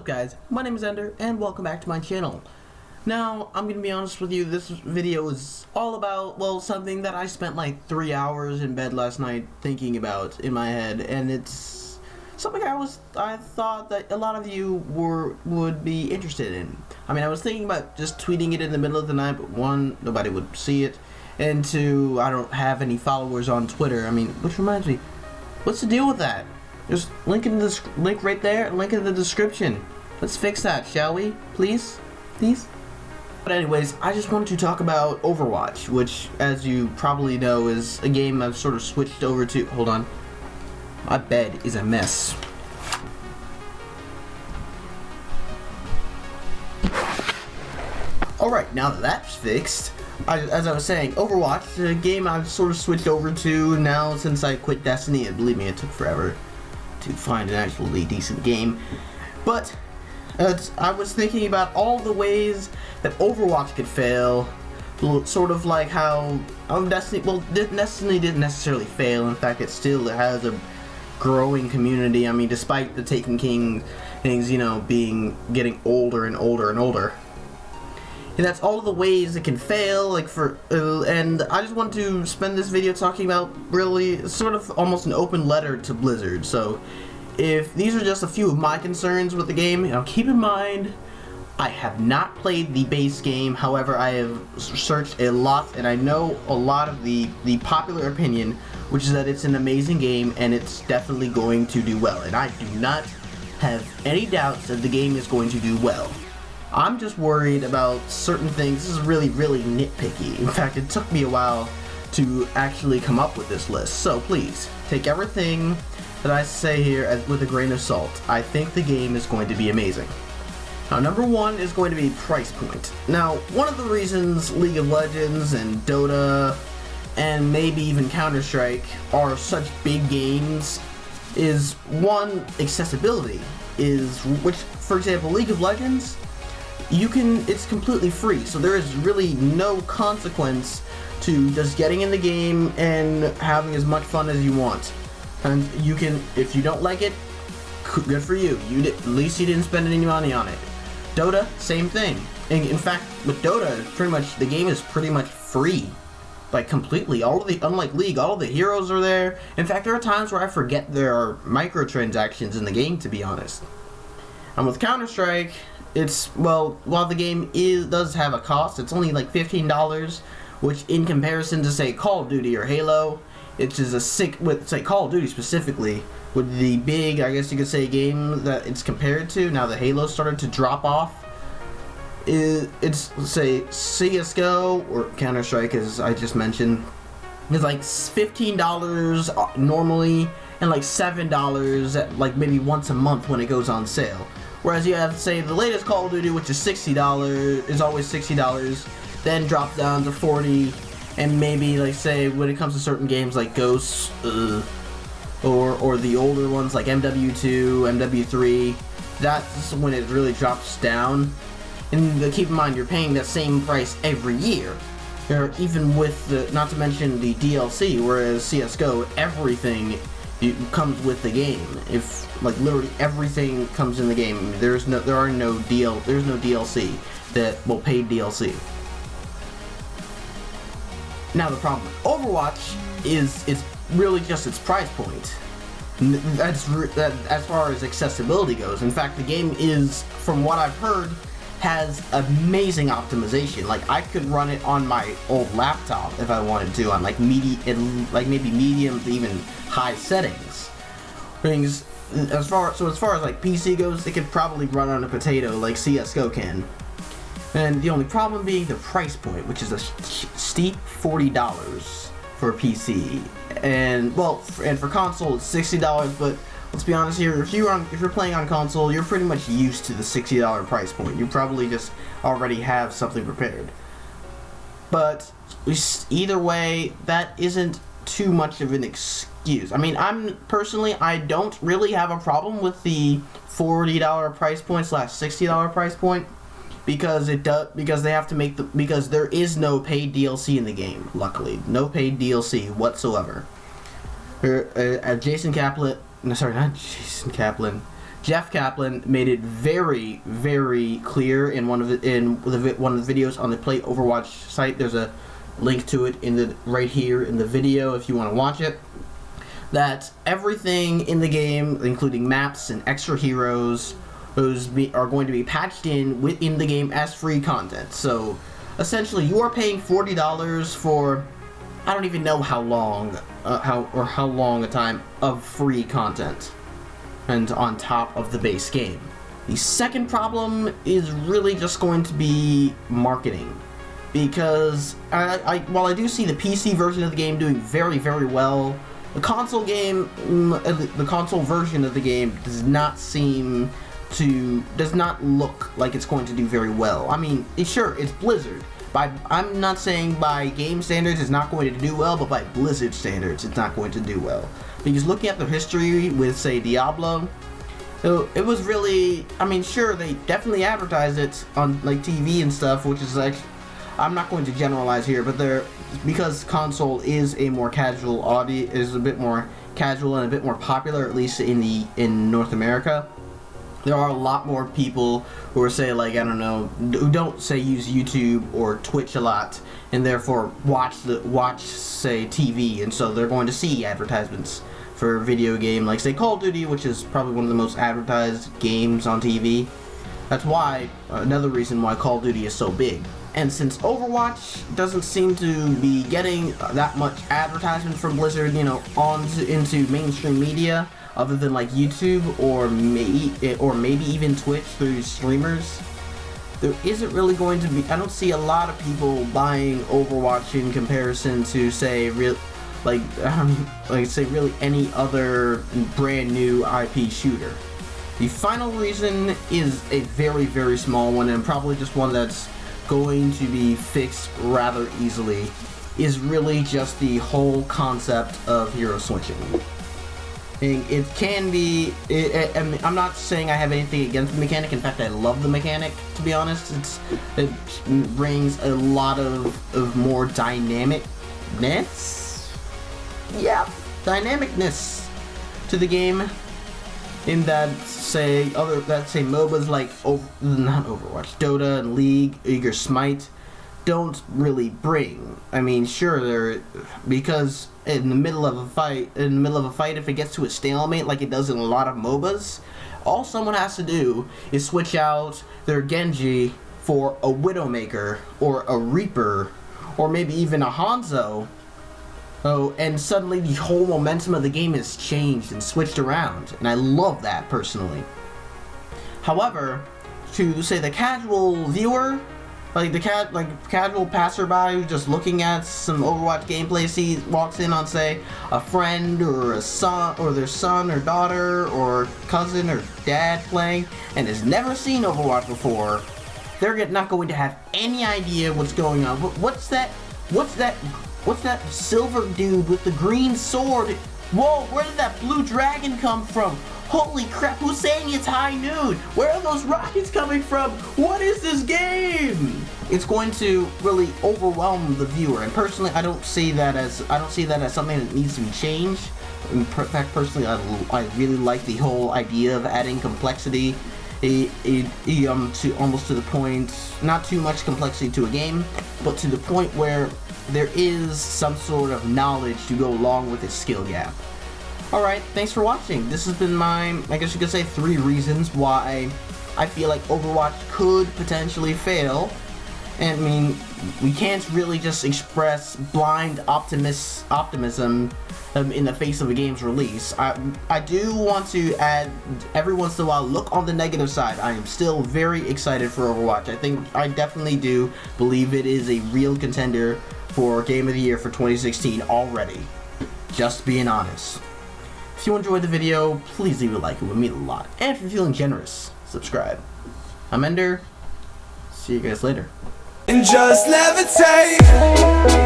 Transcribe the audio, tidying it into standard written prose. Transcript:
guys, my name is Ender and welcome back to my channel. Now, I'm gonna be honest with you, this video is all about, well, something that I spent like 3 hours in bed last night thinking about in my head, and it's something I thought that a lot of you would be interested in. I mean, I was thinking about just tweeting it in the middle of the night, but one, nobody would see it, and two, I don't have any followers on Twitter. I mean, which reminds me, what's the deal with that? Just link right there, link in the description. Let's fix that, shall we? Please? Please? But anyways, I just wanted to talk about Overwatch, which, as you probably know, is a game I've sort of switched over to. Hold on. My bed is a mess. Alright, now that that's fixed, as I was saying, Overwatch is a game I've sort of switched over to now since I quit Destiny, and believe me, it took forever to find an actually decent game. But I was thinking about all the ways that Overwatch could fail, sort of like how Destiny didn't necessarily fail. In fact, it still has a growing community. I mean, despite the Taken King things, you know, getting older and older and older. And that's all of the ways it can fail, like and I just want to spend this video talking about really sort of almost an open letter to Blizzard. So if these are just a few of my concerns with the game, now keep in mind I have not played the base game. However, I have searched a lot and I know a lot of the popular opinion, which is that it's an amazing game and it's definitely going to do well. And I do not have any doubts that the game is going to do well. I'm just worried about certain things. This is really, really nitpicky. In fact, it took me a while to actually come up with this list. So please, take everything that I say here with a grain of salt. I think the game is going to be amazing. Now, number one is going to be price point. Now, one of the reasons League of Legends and Dota and maybe even Counter-Strike are such big games is, one, accessibility. Which, for example, League of Legends, it's completely free, so there is really no consequence to just getting in the game and having as much fun as you want. And you can, if you don't like it, good for you. At least you didn't spend any money on it. Dota, same thing. And in fact, with Dota, pretty much the game is pretty much free, like completely. Unlike League, all of the heroes are there. In fact, there are times where I forget there are microtransactions in the game, to be honest. And with Counter-Strike, while the game does have a cost, it's only like $15, which in comparison to, say, Call of Duty or Halo, it's just say Call of Duty specifically, with the big, I guess you could say, game that it's compared to, now that Halo started to drop off, it's, say, CSGO, or Counter-Strike, as I just mentioned, is like $15 normally, and like $7 at, like, maybe once a month when it goes on sale. Whereas you have, say, the latest Call of Duty, which is $60, is always $60, then drops down to $40, and maybe, like, say, when it comes to certain games like Ghosts, or the older ones like MW2, MW3, that's when it really drops down. And keep in mind, you're paying that same price every year, or even with not to mention the DLC, whereas CSGO, everything comes with the game. If like literally everything comes in the game, there's no DLC paid DLC. Now the problem with Overwatch is it's really just its price point. That as far as accessibility goes. In fact, the game is, from what I've heard, has amazing optimization. Like, I could run it on my old laptop if I wanted to, on like maybe medium to even high settings. As far as like PC goes, they could probably run on a potato like CSGO can. And the only problem being the price point, which is a steep $40 for PC. And well, and for console it's $60, but let's be honest here, if you're playing on console, you're pretty much used to the $60 price point. You probably just already have something prepared. But either way, that isn't too much of an excuse. I mean, I don't really have a problem with the $40 price point / $60 price point, because they have to make because there is no paid DLC in the game. Luckily, no paid DLC whatsoever. Jason Kaplan, no, sorry, not Jason Kaplan. Jeff Kaplan made it very, very clear in one of the videos on the Play Overwatch site. There's a link to it right here in the video if you want to watch it. That everything in the game, including maps and extra heroes, are going to be patched within the game as free content. So essentially, you are paying $40 for I don't even know how long a time of free content, and on top of the base game. The second problem is really just going to be marketing, because while I do see the PC version of the game doing very, very well, the console version of the game does not look like it's going to do very well. I mean, sure, it's Blizzard. I'm not saying by game standards it's not going to do well, but by Blizzard standards it's not going to do well. Because looking at the history with, say, Diablo, it was really, I mean, sure, they definitely advertised it on like TV and stuff, which is like, I'm not going to generalize here, but because console is a more casual audience, is a bit more casual and a bit more popular, at least in North America. There are a lot more people who are, say, like, I don't know, who don't, say, use YouTube or Twitch a lot, and therefore watch, say, TV, and so they're going to see advertisements for a video game like, say, Call of Duty, which is probably one of the most advertised games on TV. That's why, another reason why Call of Duty is so big. And since Overwatch doesn't seem to be getting that much advertisement from Blizzard, you know, into mainstream media, other than like YouTube or maybe even Twitch through streamers, there isn't really going to be. I don't see a lot of people buying Overwatch in comparison to, say, really any other brand new IP shooter. The final reason is a very, very small one, and probably just one that's going to be fixed rather easily. Is really just the whole concept of hero switching. It can be. I'm not saying I have anything against the mechanic. In fact, I love the mechanic. To be honest, it brings a lot of more dynamicness. Yeah, dynamicness to the game. In that, say MOBAs like not Overwatch, Dota and League, or Smite don't really bring. I mean, sure, because in the middle of a fight, if it gets to a stalemate like it does in a lot of MOBAs, all someone has to do is switch out their Genji for a Widowmaker or a Reaper or maybe even a Hanzo. Oh, and suddenly the whole momentum of the game is changed and switched around, and I love that personally. However, to, say, the casual viewer, like the casual passerby who's just looking at some Overwatch gameplay, walks in on, say, a friend or a son, or their son or daughter or cousin or dad playing, and has never seen Overwatch before, they're not going to have any idea what's going on. What's that silver dude with the green sword? Whoa, where did that blue dragon come from? Holy crap, who's saying it's high noon? Where are those rockets coming from? What is this game? It's going to really overwhelm the viewer, and personally, I don't see that as something that needs to be changed. In fact, personally, I really like the whole idea of adding complexity, to almost to the point, not too much complexity to a game, but to the point where there is some sort of knowledge to go along with its skill gap. Alright, thanks for watching. This has been my, I guess you could say, 3 reasons why I feel like Overwatch could potentially fail. And I mean, we can't really just express blind optimism in the face of a game's release. I do want to add, every once in a while, look on the negative side. I am still very excited for Overwatch. I definitely do believe it is a real contender for Game of the Year for 2016 already. Just being honest. If you enjoyed the video, please leave a like, it would mean a lot. And if you're feeling generous, subscribe. I'm Ender. See you guys later. And just levitate.